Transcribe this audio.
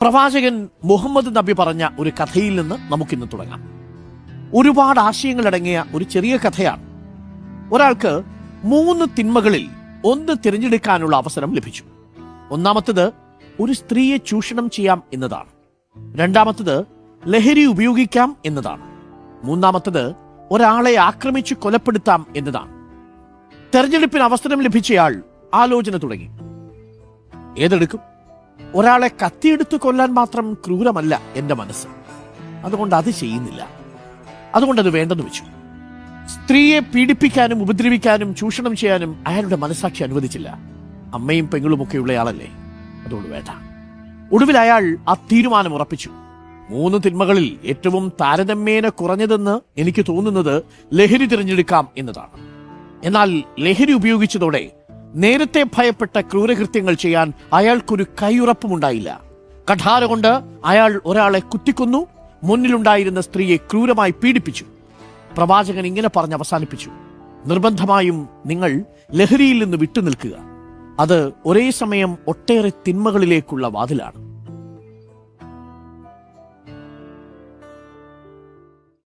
പ്രവാചകൻ മുഹമ്മദ് നബി പറഞ്ഞ ഒരു കഥയിൽ നിന്ന് നമുക്കിന്ന് തുടങ്ങാം. ഒരുപാട് ആശയങ്ങളടങ്ങിയ ഒരു ചെറിയ കഥയാണ്. ഒരാൾക്ക് 3 തിന്മകളിൽ ഒന്ന് തിരഞ്ഞെടുക്കാനുള്ള അവസരം ലഭിച്ചു. ഒന്നാമത്തത് ഒരു സ്ത്രീയെ ചൂഷണം ചെയ്യാം എന്നതാണ്. രണ്ടാമത്തത് ലഹരി ഉപയോഗിക്കാം എന്നതാണ്. മൂന്നാമത്തത് ഒരാളെ ആക്രമിച്ചു കൊലപ്പെടുത്താം എന്നതാണ്. തെരഞ്ഞെടുപ്പിന് അവസരം ലഭിച്ചയാൾ ആലോചന തുടങ്ങി. ഏതെടുക്കും? ഒരാളെ കത്തിയെടുത്ത് കൊല്ലാൻ മാത്രം ക്രൂരമല്ല എന്റെ മനസ്സ്. അതുകൊണ്ട് അത് ചെയ്യുന്നില്ല. അതുകൊണ്ടത് വേണ്ടെന്ന് വെച്ചു. സ്ത്രീയെ പീഡിപ്പിക്കാനും ഉപദ്രവിക്കാനും ചൂഷണം ചെയ്യാനും അയാളുടെ മനസാക്ഷി അനുവദിച്ചില്ല. അമ്മയും പെങ്ങളുമൊക്കെയുള്ളയാളല്ലേ, അതുകൊണ്ട് വേണ്ട. ഒടുവിൽ അയാൾ ആ തീരുമാനം ഉറപ്പിച്ചു. 3 തിന്മകളിൽ ഏറ്റവും താരതമ്യേന കുറഞ്ഞതെന്ന് എനിക്ക് തോന്നുന്നത് ലഹരി തിരഞ്ഞെടുക്കാം എന്നതാണ്. എന്നാൽ ലഹരി ഉപയോഗിച്ചതോടെ നേരത്തെ ഭയപ്പെട്ട ക്രൂരകൃത്യങ്ങൾ ചെയ്യാൻ അയാൾക്കൊരു കൈയുറപ്പുമുണ്ടായില്ല. കഠാര കൊണ്ട് അയാൾ ഒരാളെ കുത്തിക്കൊന്നു. മുന്നിലുണ്ടായിരുന്ന സ്ത്രീയെ ക്രൂരമായി പീഡിപ്പിച്ചു. പ്രവാചകൻ ഇങ്ങനെ പറഞ്ഞ് അവസാനിപ്പിച്ചു: നിർബന്ധമായും നിങ്ങൾ ലഹരിയിൽ നിന്ന് വിട്ടുനിൽക്കുക. അത് ഒരേ സമയം ഒട്ടേറെ തിന്മകളിലേക്കുള്ള വാതിലാണ്.